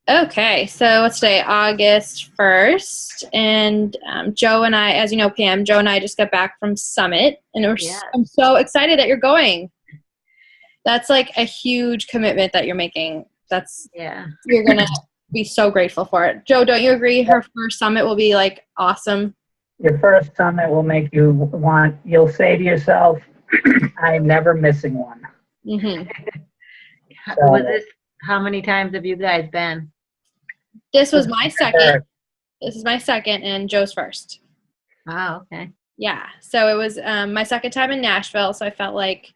Okay, so what's today? August 1st. And Joe and I, as you know, Pam, Joe and I just got back from Summit, and I'm Yes. so excited that you're going. That's like a huge commitment that you're making. Yeah. You're going to be so grateful for it. Joe, don't you agree her first Summit will be like awesome? Your first summit will make you'll say to yourself, I'm never missing one. Hmm. Was So, this, how many times have you guys been? This this was is my my second. first. This is my second and Joe's first. Oh, okay. Yeah. So it was my second time in Nashville. So I felt like,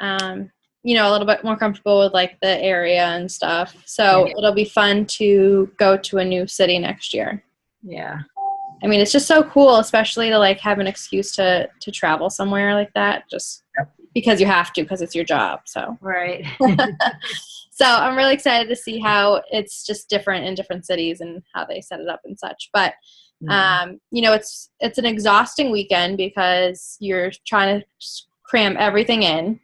a little bit more comfortable with like the area and stuff. So Yeah. it'll be fun to go to a new city next year. Yeah. I mean, it's just so cool, especially to like have an excuse to travel somewhere like that, just Yep. because you have to, because it's your job. So, Right. so I'm really excited to see how it's just different in different cities and how they set it up and such. But it's an exhausting weekend because you're trying to cram everything in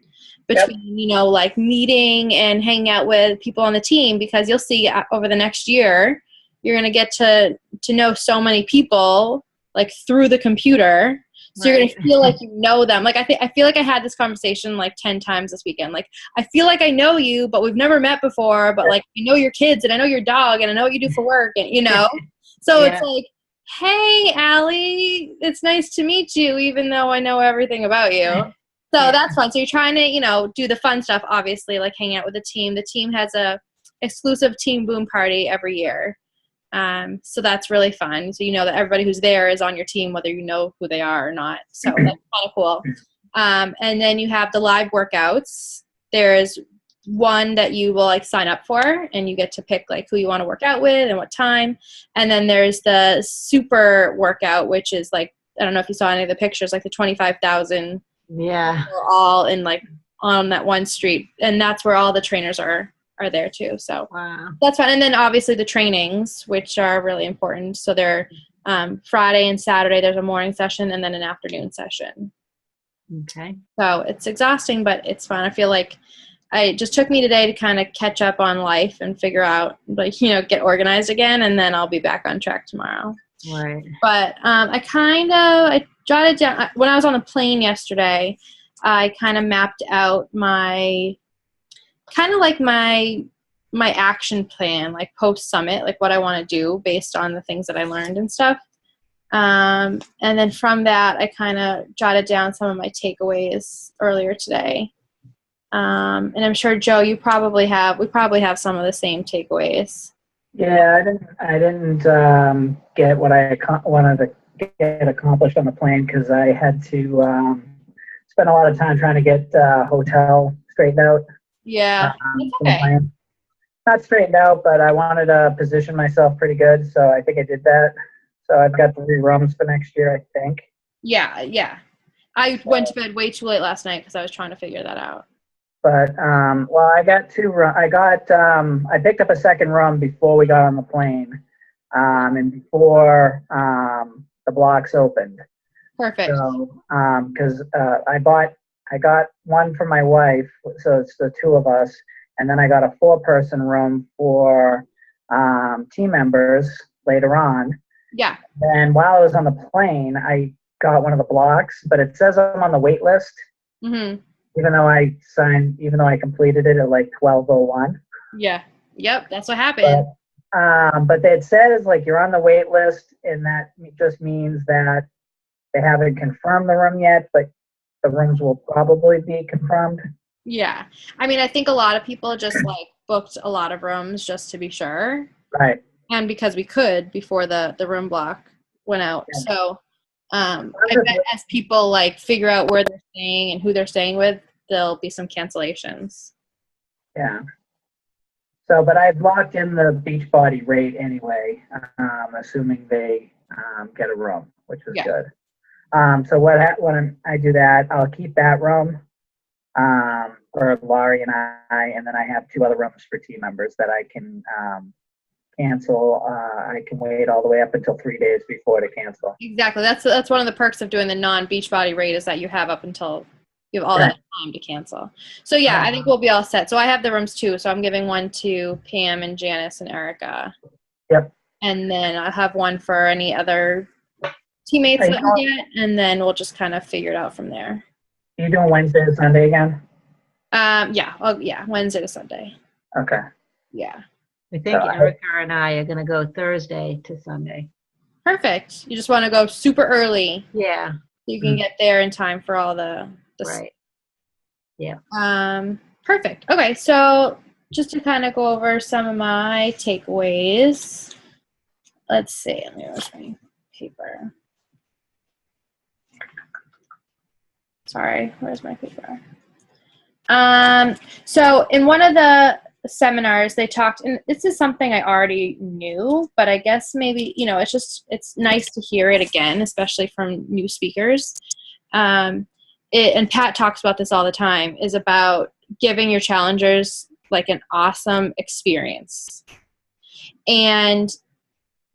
Yep. between, like meeting and hanging out with people on the team, because you'll see over the next year, you're going to get to know so many people like through the computer. So you're going Right. to feel like you know them. Like I feel like I had this conversation like 10 times this weekend. Like I feel like I know you, but we've never met before, but like I know your kids and I know your dog and I know what you do for work and So it's Yeah. like, hey, Allie, it's nice to meet you, even though I know everything about you. So Yeah. that's fun. So you're trying to, do the fun stuff, obviously, like hang out with the team. The team has a exclusive team boom party every year. So that's really fun. So you know that everybody who's there is on your team, whether you know who they are or not. So that's kind of cool. And then you have the live workouts. There's one that you will like sign up for, and you get to pick like who you want to work out with and what time. And then there's the super workout, which is like, I don't know if you saw any of the pictures, like the 25,000 Yeah. all in like on that one street, and that's where all the trainers are there too. So Wow. that's fun. And then obviously the trainings, which are really important. So they're Friday and Saturday. There's a morning session and then an afternoon session. Okay. So it's exhausting, but it's fun. I feel like it just took me today to kind of catch up on life and figure out, like, get organized again, and then I'll be back on track tomorrow. Right. But I jotted down when I was on the plane yesterday. I kind of mapped out my action plan, like post summit, like what I want to do based on the things that I learned and stuff. And then from that, I kind of jotted down some of my takeaways earlier today. And I'm sure, Joe, we probably have some of the same takeaways. Yeah, I didn't get what wanted to get accomplished on the plane because I had to spend a lot of time trying to get hotel straightened out Yeah, that's for the okay. plane. Not straightened out, but I wanted to position myself pretty good, so I think I did that. So I've got 3 rooms for next year, I think. Yeah, yeah. I went to bed way too late last night because I was trying to figure that out. But well, I got I picked up a second room before we got on the plane, and before the blocks opened. Perfect. So because I got one for my wife, so it's the two of us, and then I got a 4-person room for team members later on. Yeah. And while I was on the plane, I got one of the blocks, but it says I'm on the wait list. Mhm. Even though I completed it at like 12:01. Yeah. Yep. That's what happened. But it says like you're on the wait list, and that just means that they haven't confirmed the room yet, but the rooms will probably be confirmed. Yeah. I mean, I think a lot of people just like booked a lot of rooms just to be sure. Right. And because we could before the room block went out. Yeah. So I bet as people like figure out where they're staying and who they're staying with, there'll be some cancellations. Yeah. So, but I've locked in the Beachbody rate anyway, assuming they get a room, which is good. So when I do that, I'll keep that room for Laurie and and then I have 2 other rooms for team members that I can cancel. I can wait all the way up until 3 days before to cancel. Exactly. That's one of the perks of doing the non-Beachbody rate is that you have up until you have all Yeah. that time to cancel. So yeah, I think we'll be all set. So I have the rooms too. So I'm giving one to Pam and Janice and Erica. Yep. And then I'll have one for any other teammates Are that we get, and then we'll just kind of figure it out from there. you doing Wednesday to Sunday again? Yeah. Oh, yeah. Wednesday to Sunday. Okay. Yeah. I think So Erica and I are gonna go Thursday to Sunday. Perfect. You just want to go super early Yeah, so you can get there in time for all the right. Perfect. Okay, so just to kind of go over some of my takeaways. Let's see. Let me where's my paper. Sorry, where's my paper? So in one of the seminars they talked, and this is something I already knew, but I guess maybe, it's nice to hear it again, especially from new speakers. And Pat talks about this all the time, is about giving your challengers like an awesome experience. And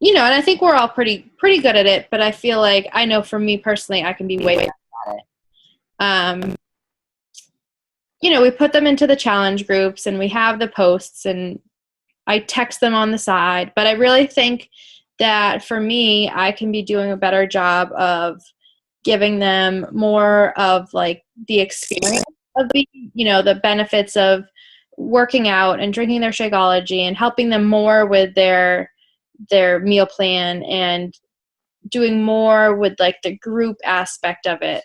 and I think we're all pretty good at it, but I feel like, I know for me personally, I can be way better at it. We put them into the challenge groups and we have the posts and I text them on the side, but I really think that for me, I can be doing a better job of giving them more of like the experience of being, the benefits of working out and drinking their Shakeology and helping them more with their meal plan and doing more with like the group aspect of it.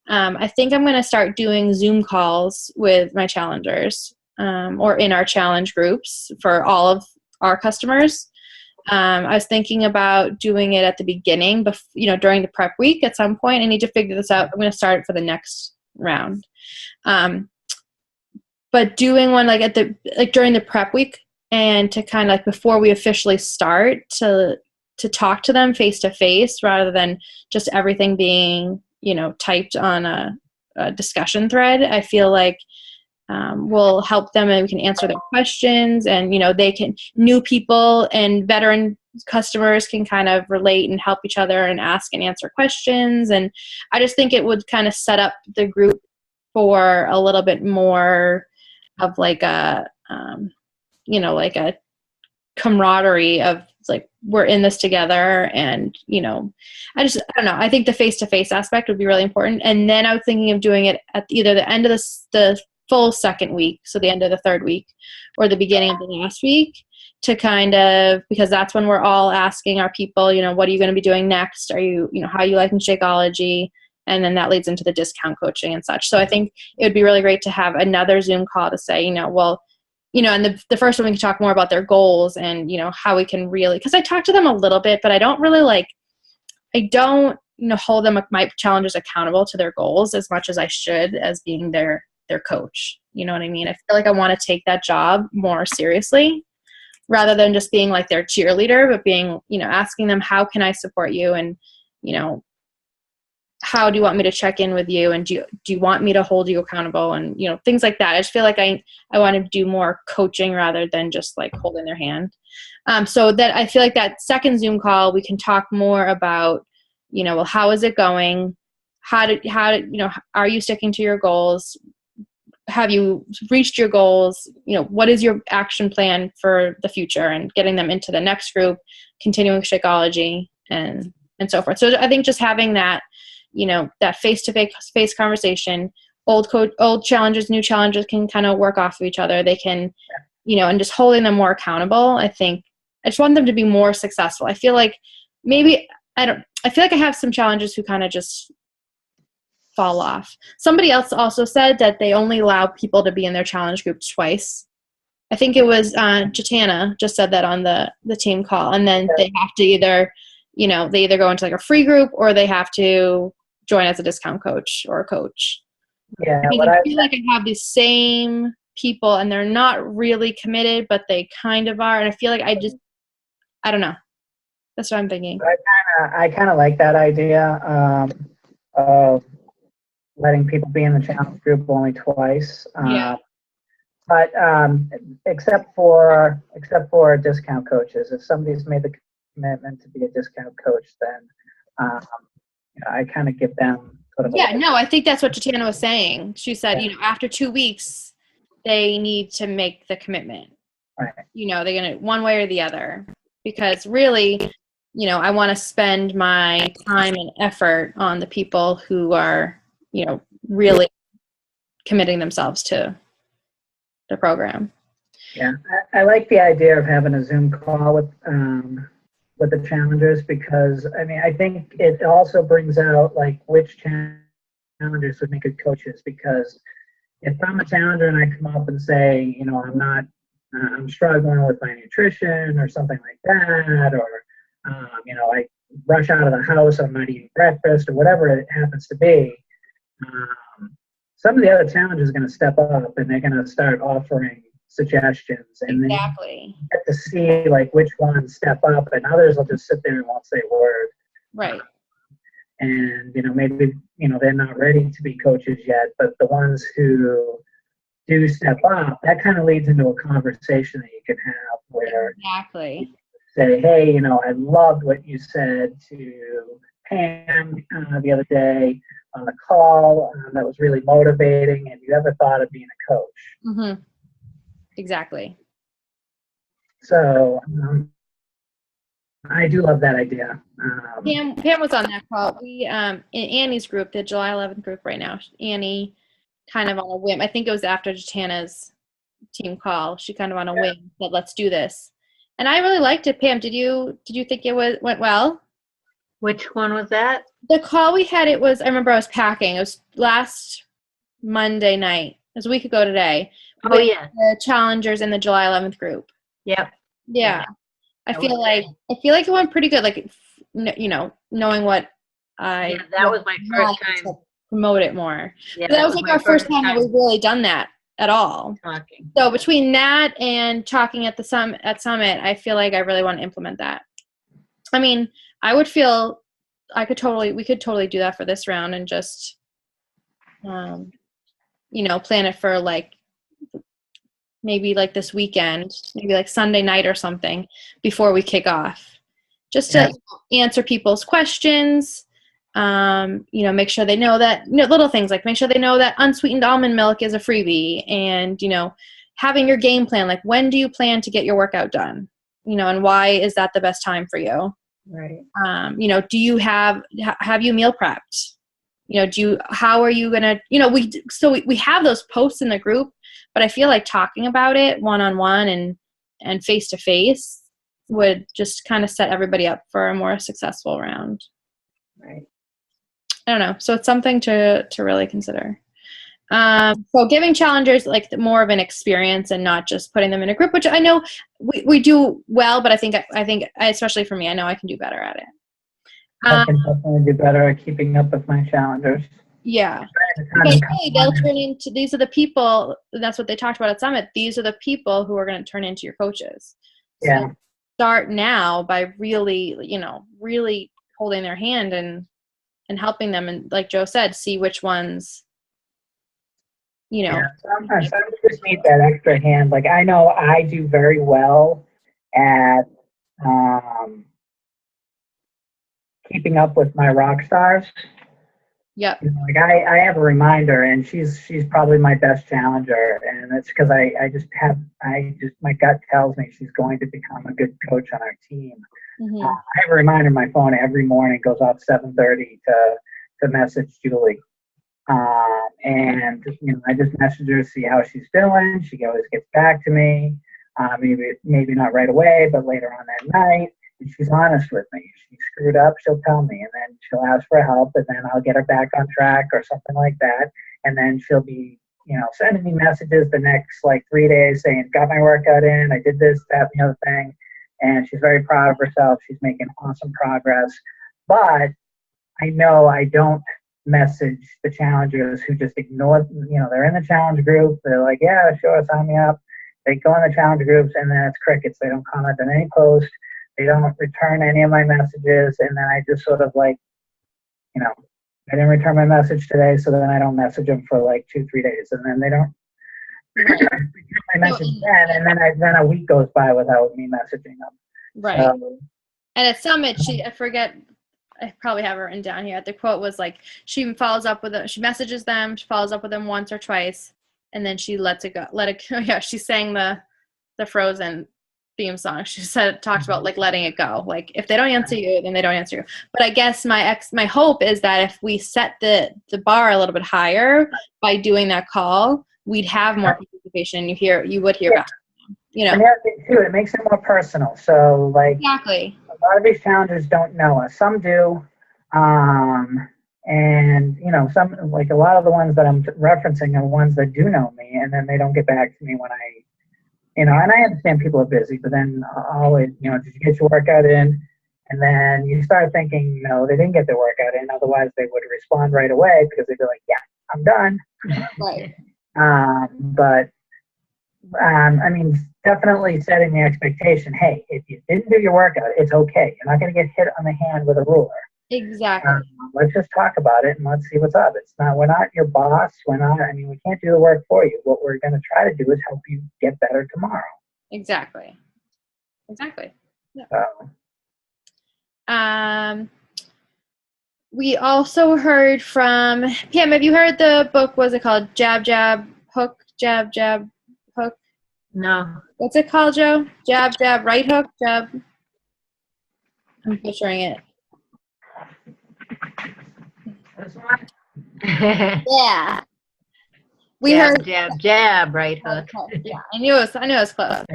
I think I'm going to start doing Zoom calls with my challengers or in our challenge groups for all of our customers. I was thinking about doing it at the beginning, during the prep week at some point. I need to figure this out. I'm going to start it for the next round. But doing one during the prep week and to kind of before we officially start to talk to them face to face rather than just everything being, typed on a discussion thread, I feel like will help them and we can answer their questions and, new people and veteran customers can kind of relate and help each other and ask and answer questions. And I just think it would kind of set up the group for a little bit more of like a, like a camaraderie of like, we're in this together. And, I don't know. I think the face-to-face aspect would be really important. And then I was thinking of doing it at either the end of the full second week, so the end of the third week, or the beginning of the last week, to kind of, because that's when we're all asking our people, what are you going to be doing next? Are you, how are you liking Shakeology? And then that leads into the discount coaching and such. So I think it would be really great to have another Zoom call to say, and the first one we can talk more about their goals and, how we can really, because I talk to them a little bit, but I don't really hold them, my challengers accountable to their goals as much as I should as being their coach. You know what I mean? I feel like I want to take that job more seriously rather than just being like their cheerleader, but being, asking them, how can I support you? And, how do you want me to check in with you? And do you want me to hold you accountable? And, things like that. I just feel like I want to do more coaching rather than just like holding their hand. So that I feel like that second Zoom call, we can talk more about, well, how is it going? How are you sticking to your goals? Have you reached your goals? What is your action plan for the future and getting them into the next group, continuing Shakeology and so forth. So I think just having that, that face-to-face conversation, old challengers, new challengers can kind of work off of each other. They can, and just holding them more accountable. I think I just want them to be more successful. I feel like I feel like I have some challengers who kind of just fall off. Somebody else also said that they only allow people to be in their challenge groups twice. I think it was Jatana just said that on the team call. And then they have to either go into like a free group or they have to join as a discount coach or a coach. Yeah. Because I feel like I have these same people and they're not really committed, but they kind of are. And I feel like I don't know. That's what I'm thinking. I kind of like that idea of letting people be in the challenge group only twice. Yeah. But except for discount coaches, if somebody's made the commitment to be a discount coach, then I kind of give them sort of Yeah, no, I think that's what Tatiana was saying. She said, after 2 weeks, they need to make the commitment. Right. They're going to one way or the other. Because really, I want to spend my time and effort on the people who are, really committing themselves to the program. Yeah, I like the idea of having a Zoom call with the challengers, because I think it also brings out like which challengers would make good coaches. Because if I'm a challenger and I come up and say, I'm struggling with my nutrition or something like that, or I rush out of the house, I'm not eating breakfast or whatever it happens to be. Some of the other challengers are going to step up and they're going to start offering suggestions, and exactly. then you get to see like which ones step up, and others will just sit there and won't say a word. Right. And maybe they're not ready to be coaches yet, but the ones who do step up, that kind of leads into a conversation that you can have where exactly. you say, hey, I loved what you said to Pam the other day on the call. That was really motivating. Have you ever thought of being a coach? Mm-hmm. Exactly. So I do love that idea. Pam was on that call. We in Annie's group, the July 11th group right now. Annie, kind of on a whim. I think it was after Jatana's team call. She kind of on a whim said, "Let's do this," and I really liked it. Pam, did you think it went well? Which one was that? The call we had. I remember I was packing. It was last Monday night. It was a week ago today. Oh yeah. The challengers in the July 11th group. Yep. Yeah. I feel like it went pretty good. Like, knowing what that was my first time to promote it more. Yeah, that was like our first time that we've really done that at all. Talking. So between that and talking at the Summit, I feel like I really want to implement that. I would feel we could totally do that for this round and just, plan it for like maybe like this weekend, maybe like Sunday night or something before we kick off, just to answer people's questions. Make sure they know that, little things like make sure they know that unsweetened almond milk is a freebie, and, having your game plan, like when do you plan to get your workout done, and why is that the best time for you? Right. Do you have you meal prepped? How are you going to, we have those posts in the group, but I feel like talking about it one-on-one and face-to-face would just kind of set everybody up for a more successful round. Right. I don't know. So it's something to really consider. So giving challengers like more of an experience and not just putting them in a group, which I know we do well, but I think especially for me, I know I can do better at it. I can definitely do better at keeping up with my challengers. Yeah. Because really, they'll turn into, these are the people, that's what they talked about at Summit, these are the people who are going to turn into your coaches. So yeah. Start now by really, really holding their hand and helping them. And like Joe said, see which ones, Sometimes you just need that extra hand. Like I know I do very well at keeping up with my rock stars. Yep. Like I have a reminder, and she's probably my best challenger, and it's because my gut tells me she's going to become a good coach on our team. Mm-hmm. I have a reminder on my phone every morning, goes off 7:30 to message Julie. And I just message her to see how she's doing. She always gets back to me. Maybe not right away, but later on that night. And she's honest with me. If she screwed up, she'll tell me, and then she'll ask for help, and then I'll get her back on track or something like that. And then she'll be, sending me messages the next 3 days saying, got my workout in, I did this, that, and the other thing. And she's very proud of herself. She's making awesome progress. But I know I don't message the challengers who just ignore, they're in the challenge group. They're like, yeah, sure, sign me up. They go in the challenge groups, and then it's crickets. They don't comment on any post. They don't return any of my messages. And then I just sort of I didn't return my message today, so then I don't message them for 2-3 days. And then they don't return my message then. And then a week goes by without me messaging them. Right. So, and at Summit, I forget I probably have it written down here. The quote was like, she follows up with them, she messages them, she follows up with them once or twice, and then she lets it go. Let it go. Yeah, she sang the Frozen theme song. She talked about like letting it go. Like if they don't answer you, then they don't answer you. But I guess my hope is that if we set the bar a little bit higher by doing that call, we'd have more participation. You would hear back. You know. And the other thing too, it makes it more personal. So like Exactly. a lot of these challengers don't know us. Some do. And you know, some, like a lot of the ones that I'm referencing are ones that do know me, and then they don't get back to me when I, you know, and I understand people are busy, but then I'll always, you know, did you get your workout in? And then you start thinking, you know, they didn't get their workout in, otherwise they would respond right away because they'd be like, yeah, I'm done. Right. I mean, definitely setting the expectation, hey, if you didn't do your workout, it's okay. You're not going to get hit on the hand with a ruler. Exactly. Let's just talk about it and let's see what's up. We're not your boss. We can't do the work for you. What we're going to try to do is help you get better tomorrow. Exactly. Yeah. So. We also heard from Pam. Have you heard the book? What's it called? Jab, jab, hook, jab, jab, hook. No. What's it called, Joe? Jab, jab, right hook, jab. I'm picturing it. This one? Yeah. We jab, heard jab, jab, right hook. Yeah, I knew it was close.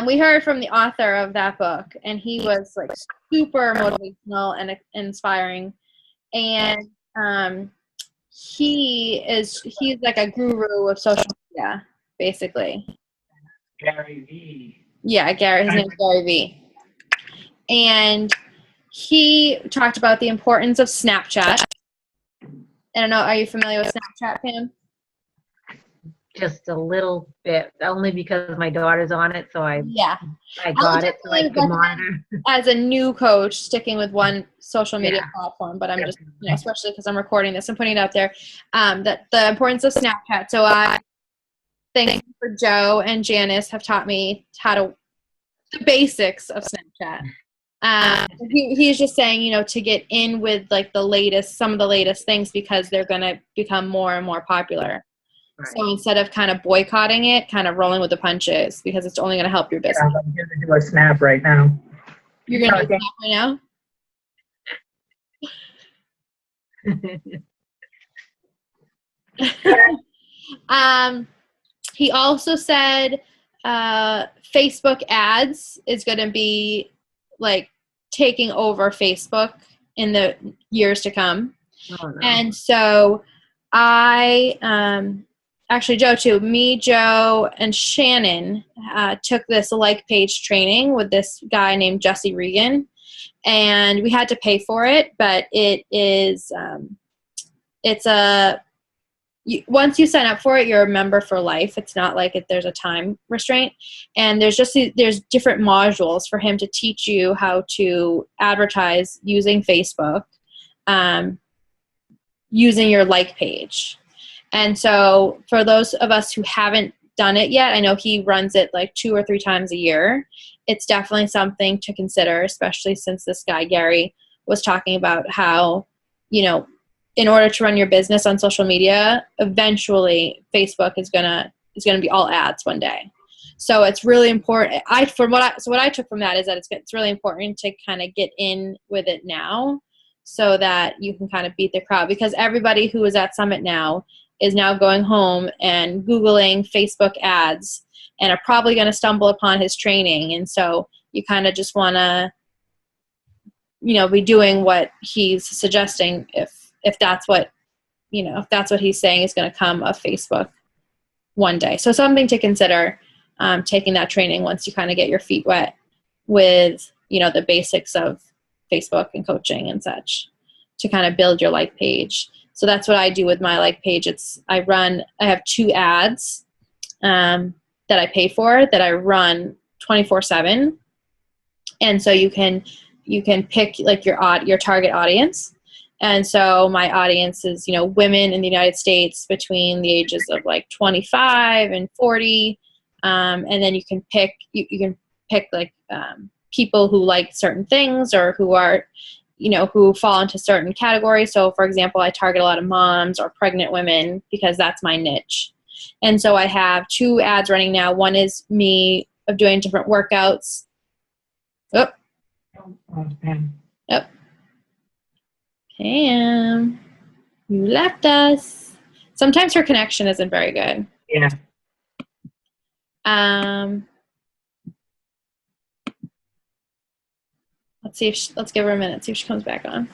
We heard from the author of that book, and he was like super motivational and inspiring. And he's like a guru of social media, basically. Gary V. Yeah, Gary. His name is Gary V. And he talked about the importance of Snapchat. I don't know. Are you familiar with Snapchat, Pam? Just a little bit, only because my daughter's on it, so I got it so I could monitor. As a new coach, sticking with one social media platform, but I'm just, you know, especially because I'm recording this and putting it out there, that the importance of Snapchat. So I thank you for Joe and Janice have taught me the basics of Snapchat. He's just saying, you know, to get in with like some of the latest things because they're going to become more and more popular. Right. So instead of kind of boycotting it, kind of rolling with the punches because it's only going to help your business. Yeah, I'm going to do a snap right now. You're going to do a snap right now? He also said Facebook ads is going to be like taking over Facebook in the years to come. Oh, no. And so actually Joe too, me, Joe, and Shannon took this like page training with this guy named Jesse Regan, and we had to pay for it, but it is once you sign up for it, you're a member for life. It's not like there's a time restraint. And there's different modules for him to teach you how to advertise using Facebook, using your like page. And so for those of us who haven't done it yet, I know he runs it like 2 or 3 times a year. It's definitely something to consider, especially since this guy, Gary, was talking about how, you know, in order to run your business on social media, eventually Facebook is gonna be all ads one day. So it's really important. What I took from that is that it's really important to kind of get in with it now, so that you can kind of beat the crowd. Because everybody who is at Summit now is now going home and Googling Facebook ads and are probably going to stumble upon his training. And so you kind of just want to, you know, be doing what he's suggesting if that's what, you know, if that's what he's saying is going to come of Facebook one day. So something to consider, taking that training once you kind of get your feet wet with, you know, the basics of Facebook and coaching and such, to kind of build your like page. So that's what I do with my like page. I have 2 ads that I pay for that I run 24/7. And so you can pick like your target audience. And so my audience is, you know, women in the United States between the ages of like 25 and 40. And then you can pick like people who like certain things or who are who fall into certain categories. So for example, I target a lot of moms or pregnant women because that's my niche. And so I have 2 ads running now. One is me of doing different workouts. Oh. Yep. Pam, you left us. Sometimes her connection isn't very good. Yeah. Let's give her a minute, see if she comes back on.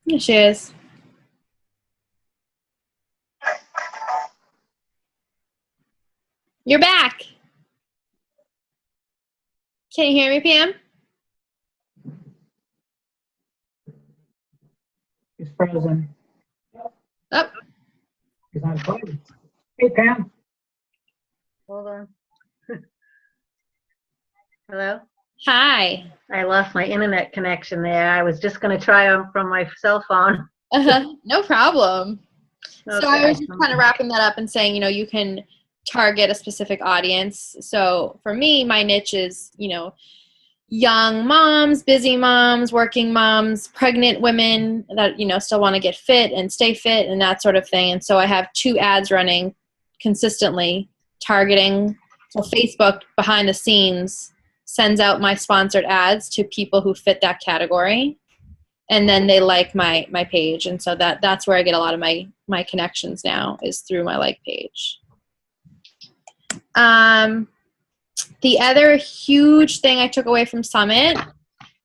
Here she is. You're back. Can you hear me, Pam? He's frozen. Oh. He's on phone. Hey, Pam. Hold on. Hello? Hi. I lost my internet connection there. I was just going to try from my cell phone. No problem. Okay. So I was just kind of wrapping that up and saying, you can target a specific audience. So for me, my niche is, young moms, busy moms, working moms, pregnant women that, still want to get fit and stay fit and that sort of thing. And so I have 2 ads running consistently targeting. So Facebook behind the scenes sends out my sponsored ads to people who fit that category. And then they like my page. And so that's where I get a lot of my connections now, is through my like page. The other huge thing I took away from Summit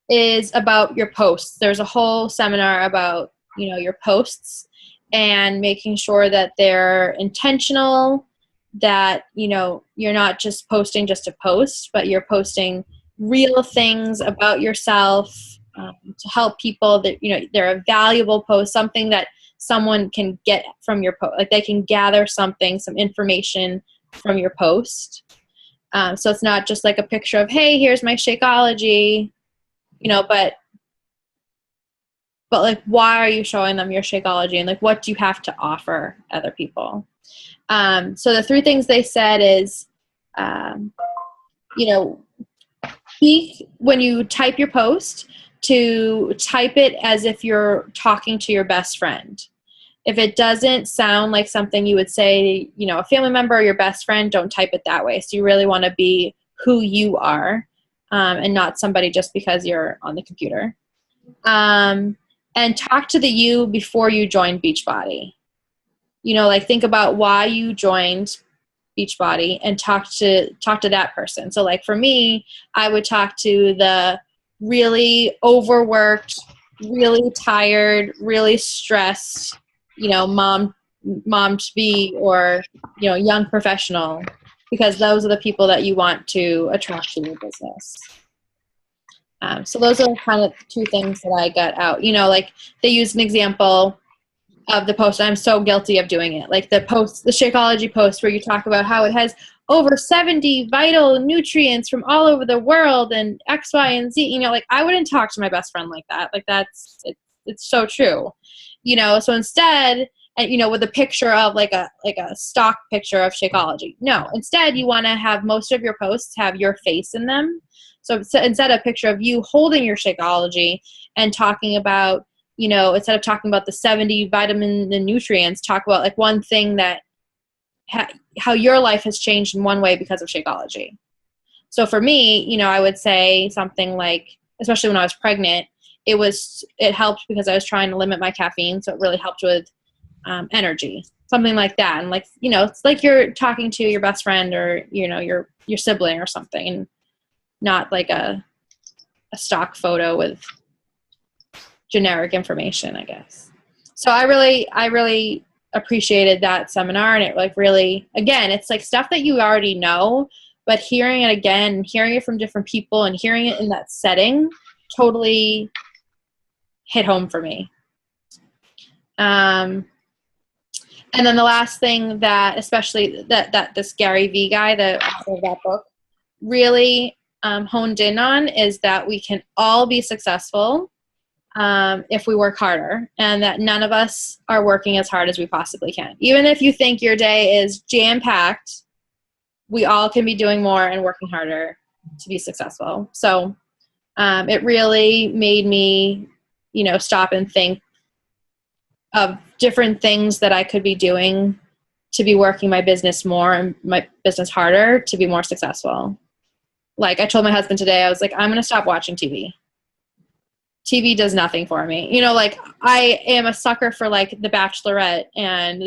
is about your posts. There's a whole seminar about, your posts and making sure that they're intentional, that, you're not just posting just to post, but you're posting real things about yourself to help people, that, they're a valuable post, something that someone can get from your post. Like they can gather some information from your post. So it's not just like a picture of, hey, here's my Shakeology, but like, why are you showing them your Shakeology, and like, what do you have to offer other people? So the 3 things they said is, when you type your post, to type it as if you're talking to your best friend. If it doesn't sound like something you would say, a family member or your best friend, don't type it that way. So you really want to be who you are, and not somebody just because you're on the computer. And talk to the you before you joined Beachbody. Think about why you joined Beachbody and talk to that person. So like for me, I would talk to the really overworked, really tired, really stressed, mom to be, or, young professional, because those are the people that you want to attract to your business. So those are kind of 2 things that I got out. Like they used an example of the post. I'm so guilty of doing it. Like the Shakeology post, where you talk about how it has over 70 vital nutrients from all over the world and X, Y, and Z. Like I wouldn't talk to my best friend like that. Like it's so true. So instead, and with a picture of like a stock picture of Shakeology. No, instead you want to have most of your posts have your face in them. So instead of a picture of you holding your Shakeology and talking about, instead of talking about the 70 vitamins and nutrients, talk about like one thing that how your life has changed in one way because of Shakeology. So for me, I would say something like, especially when I was pregnant, it helped because I was trying to limit my caffeine. So it really helped with energy, something like that. And like, it's like you're talking to your best friend or, your sibling or something, and not like a stock photo with generic information, I guess. So I really appreciated that seminar, and it like really, again, it's like stuff that you already know, but hearing it again, hearing it from different people and hearing it in that setting totally hit home for me. And then the last thing that, especially that this Gary Vee guy, the author of that book, really honed in on is that we can all be successful if we work harder, and that none of us are working as hard as we possibly can. Even if you think your day is jam-packed, we all can be doing more and working harder to be successful. So it really made me, stop and think of different things that I could be doing to be working my business more and my business harder to be more successful. Like I told my husband today, I was like, I'm going to stop watching TV. TV does nothing for me. Like I am a sucker for like The Bachelorette and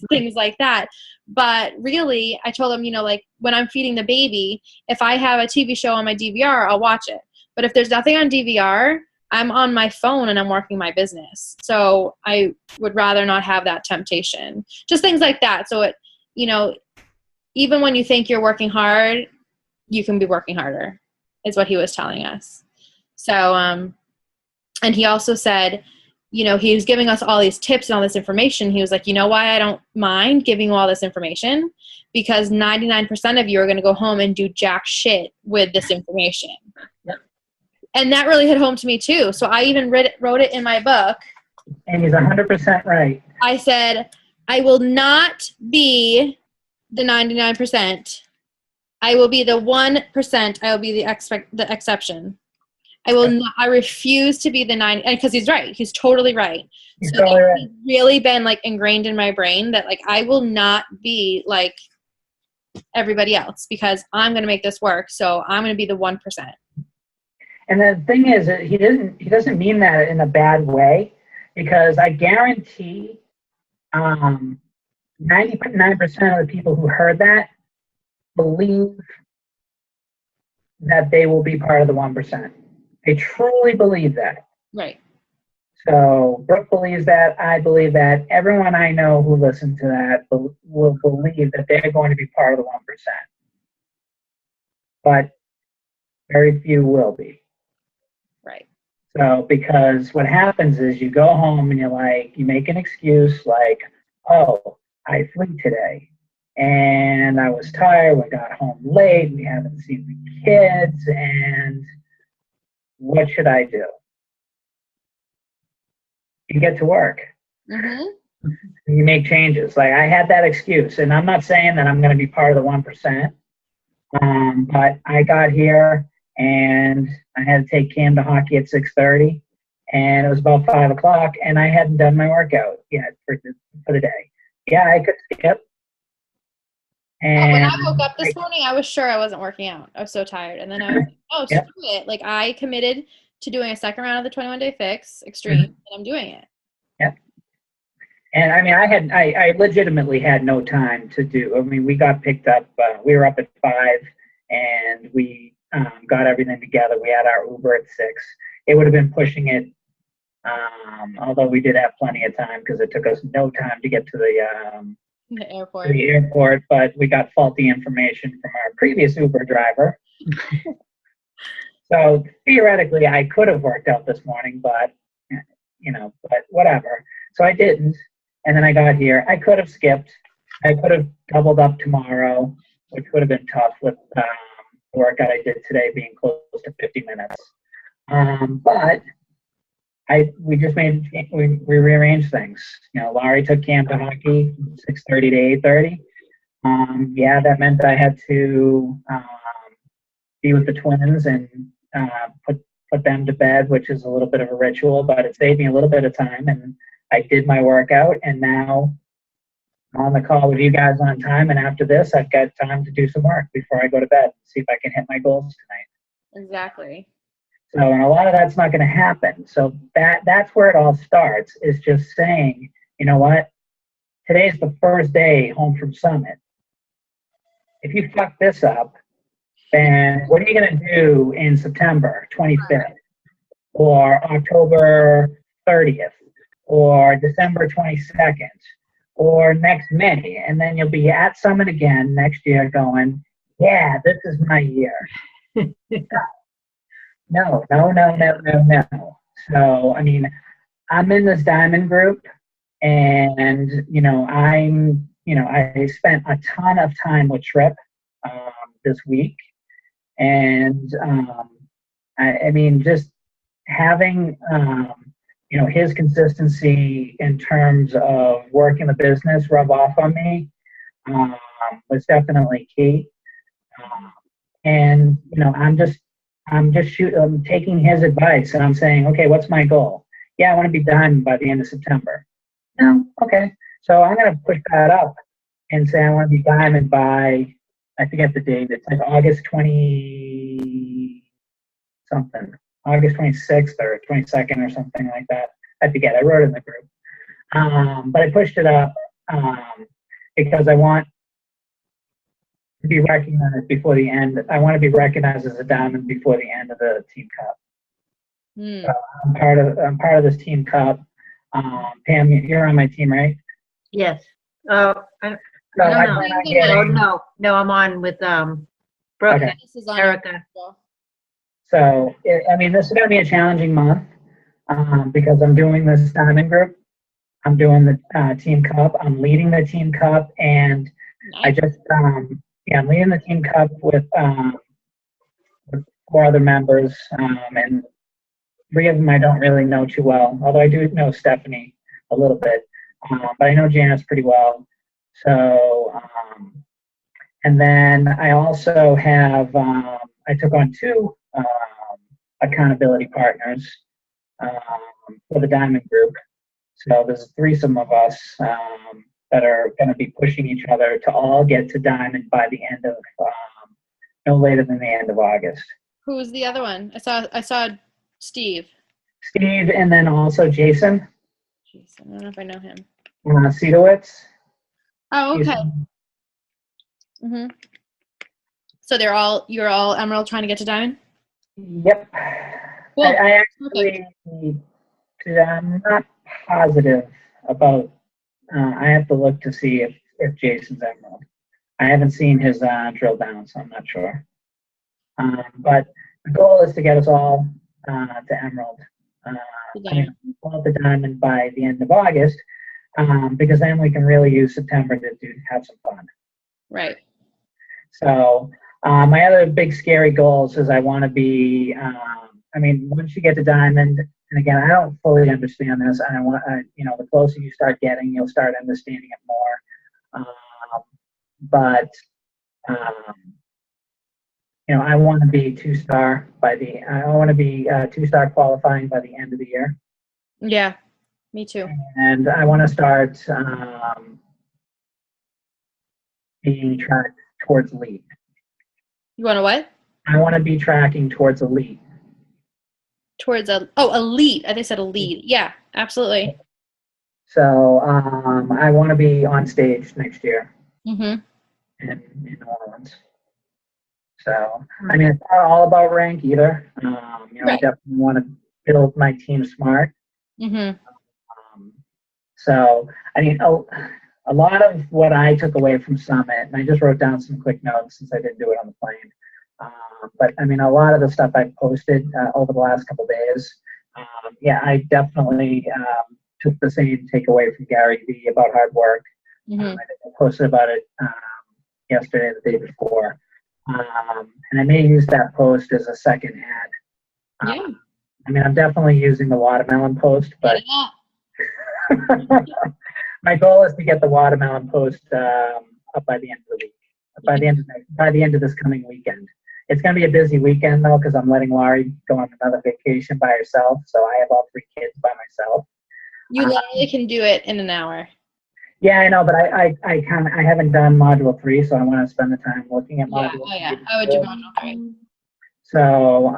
things like that. But really, I told him, like when I'm feeding the baby, if I have a TV show on my DVR, I'll watch it. But if there's nothing on DVR, I'm on my phone and I'm working my business. So I would rather not have that temptation. Just things like that. So it, even when you think you're working hard, you can be working harder, is what he was telling us. So, and he also said, he was giving us all these tips and all this information. He was like, you know why I don't mind giving you all this information? Because 99% of you are going to go home and do jack shit with this information. Yep. And that really hit home to me too. So I even wrote it in my book. And he's 100% right. I said, I will not be the 99%. I will be the 1%. I will be the exception. I refuse to be the 90, because he's right. He's totally right. He's really been like ingrained in my brain that like I will not be like everybody else because I'm going to make this work. So I'm going to be the 1%. And the thing is, he doesn't mean that in a bad way, because I guarantee 99% of the people who heard that believe that they will be part of the 1%. They truly believe that. Right. So Brooke believes that. I believe that. Everyone I know who listens to that will believe that they're going to be part of the 1%. But very few will be. Right. So because what happens is you go home and you make an excuse like, oh, I flew today. And I was tired. We got home late. We haven't seen the kids. And what should I do? You get to work. Mm-hmm. You make changes. Like I had that excuse, and I'm not saying that I'm going to be part of the 1%. But I got here and I had to take Cam to hockey at 6:30, and it was about 5 o'clock, and I hadn't done my workout yet for the day. Yeah, I could skip. And when I woke up this morning, I was sure I wasn't working out. I was so tired. And then I was like, oh, screw it. Like, I committed to doing a second round of the 21-day fix extreme, and I'm doing it. Yeah. And I mean, I legitimately had no time to do. I mean, we got picked up. We were up at 5, and we got everything together. We had our Uber at 6. It would have been pushing it, although we did have plenty of time because it took us no time to get to the airport, but we got faulty information from our previous Uber driver. So theoretically, I could have worked out this morning, but whatever. So I didn't, and then I got here. I could have skipped. I could have doubled up tomorrow, which would have been tough with the workout I did today being close to 50 minutes. But we rearranged things. Laurie took Cam to hockey 6:30 to 8:30. Yeah, that meant I had to be with the twins and put them to bed, which is a little bit of a ritual, but it saved me a little bit of time, and I did my workout, and now I'm on the call with you guys on time, and after this, I've got time to do some work before I go to bed and see if I can hit my goals tonight. Exactly. So, and a lot of that's not going to happen. So that's where it all starts, is just saying, you know what? Today's the first day home from Summit. If you fuck this up, then what are you going to do in September 25th or October 30th or December 22nd or next May. And then you'll be at Summit again next year going, yeah, this is my year. No. So, I mean, I'm in this diamond group and, I spent a ton of time with Tripp this week. And, I mean, just having, his consistency in terms of working the business rub off on me was definitely key. And I'm taking his advice and I'm saying, okay, what's my goal? Yeah, I want to be diamond by the end of September. No, okay. So I'm going to push that up and say I want to be diamond by, I forget the date. It's like August 20 something. August 26th or 22nd or something like that. I forget. I wrote it in the group. But I pushed it up because I want to be recognized before the end. I want to be recognized as a diamond before the end of the Team Cup. So I'm part of this Team Cup. Pam, you're on my team, right? Yes. No, I'm on with Brooke. Okay. Erica. So, I mean, this is going to be a challenging month because I'm doing this diamond group. I'm doing the Team Cup. I'm leading the Team Cup, and nice. I'm leading the Team Cup with 4 other members, and 3 of them I don't really know too well, although I do know Stephanie a little bit, but I know Janice pretty well. So, and then I also have, I took on 2 accountability partners for the Diamond Group. So there's a threesome of us that are going to be pushing each other to all get to Diamond by the end of, no later than the end of August. Who was the other one? I saw Steve. Steve, and then also Jason. Jason, I don't know if I know him. Cedowitz. Oh, okay. Mm-hmm. So you're all Emerald trying to get to Diamond? Yep. Cool. I actually, I'm not positive about, I have to look to see if Jason's Emerald. I haven't seen his drill down, so I'm not sure. But the goal is to get us all to Emerald. All to Diamond by the end of August, because then we can really use September to have some fun. Right. So my other big scary goals is I want to be, once you get to Diamond, and again, I don't fully understand this, and the closer you start getting, you'll start understanding it more. I want to be 2-star I want to be 2-star qualifying by the end of the year. Yeah, me too. And I want to start being tracked towards elite. You want to what? I want to be tracking towards elite. Towards elite. I think said elite. Yeah, absolutely. So I want to be on stage next year. Mm-hmm. In New Orleans. So, I mean, it's not all about rank either. Right. I definitely want to build my team smart. Mm-hmm. So, I mean, a lot of what I took away from Summit, and I just wrote down some quick notes since I didn't do it on the plane. But, I mean, a lot of the stuff I posted over the last couple of days, I definitely took the same takeaway from Gary Vee about hard work. Mm-hmm. I posted about it yesterday, the day before. And I may use that post as a second ad. Yeah. I mean, I'm definitely using the watermelon post, but my goal is to get the watermelon post up by the end of the week, by the end of this coming weekend. It's going to be a busy weekend though, because I'm letting Laurie go on another vacation by herself, so I have all 3 kids by myself. You literally can do it in an hour. Yeah, I know, but I haven't done module 3, so I want to spend the time looking at module 3. Oh yeah, I would do module 3. So,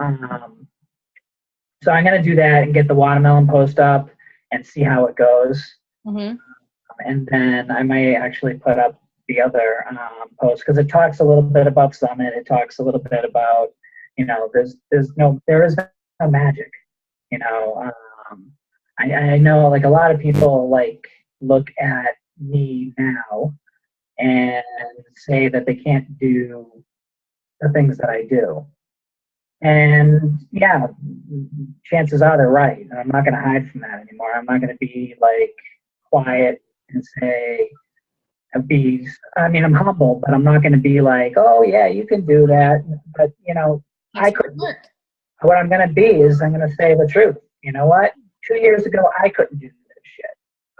so I'm going to do that and get the watermelon post up and see how it goes. Mm-hmm. And then I may actually put up the other post because it talks a little bit about Summit. It talks a little bit about, there is no magic, I know like a lot of people like look at me now and say that they can't do the things that I do. And yeah, chances are they're right. And I'm not going to hide from that anymore. I'm not going to be like quiet and say, I mean, I'm humble, but I'm not going to be like, oh yeah, you can do that. But I couldn't. What I'm going to be is I'm going to say the truth. You know what? 2 years ago, I couldn't do this shit.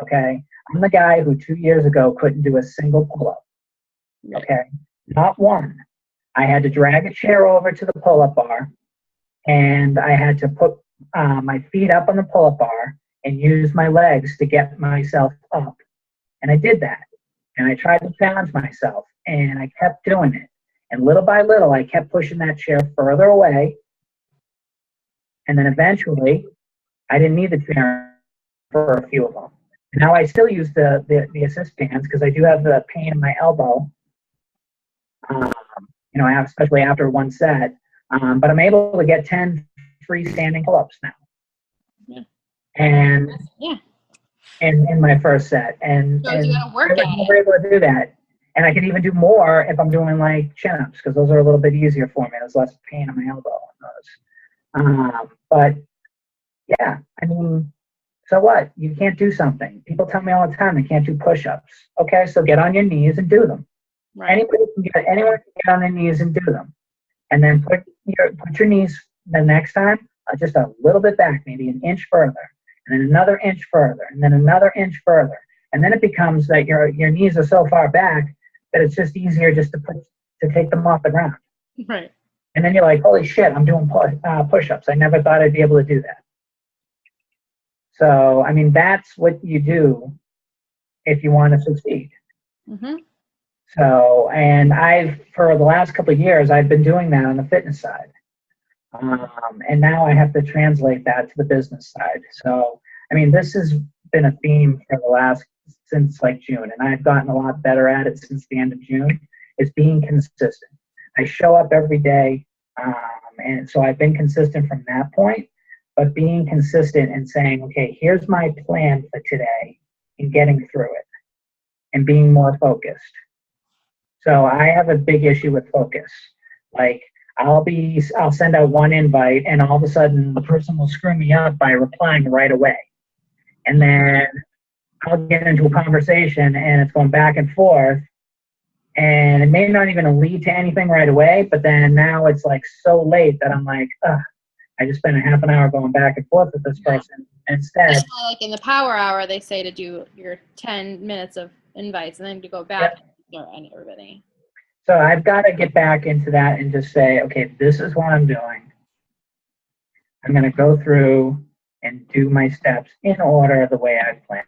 Okay. I'm the guy who 2 years ago couldn't do a single pull-up. Okay. Not one. I had to drag a chair over to the pull-up bar, and I had to put my feet up on the pull-up bar and use my legs to get myself up. And I did that. And I tried to challenge myself, and I kept doing it. And little by little, I kept pushing that chair further away. And then eventually, I didn't need the chair for a few of them. Now I still use the assist bands because I do have the pain in my elbow. Especially after one set. But I'm able to get 10 freestanding pull-ups now. Yeah. And in my first set. And you gotta work at it. I was able to do that. And I can even do more if I'm doing like chin-ups because those are a little bit easier for me. There's less pain in my elbow on those. But yeah, I mean, so what? You can't do something. People tell me all the time they can't do push-ups. Okay, so get on your knees and do them. Right. Anyone can get on their knees and do them. And then put your knees the next time just a little bit back, maybe an inch further, and then another inch further, and then another inch further. And then it becomes that your knees are so far back that it's just easier just to take them off the ground. Right. And then you're like, holy shit, I'm doing push-ups. I never thought I'd be able to do that. So, I mean, that's what you do if you want to succeed. Mm-hmm. So, and for the last couple of years, I've been doing that on the fitness side. And now I have to translate that to the business side. So, I mean, this has been a theme for since like June, and I've gotten a lot better at it since the end of June, is being consistent. I show up every day, and so I've been consistent from that point, but being consistent and saying, okay, here's my plan for today and getting through it and being more focused. So I have a big issue with focus. Like I'll send out one invite and all of a sudden the person will screw me up by replying right away. And then I'll get into a conversation and it's going back and forth and it may not even lead to anything right away, but then now it's like so late that I'm like, I just spent a half an hour going back and forth with this person instead. Like in the power hour, they say to do your 10 minutes of invites and then to go back. Yep. And everybody. So I've got to get back into that and just say, okay, this is what I'm doing. I'm going to go through and do my steps in order the way I've planned.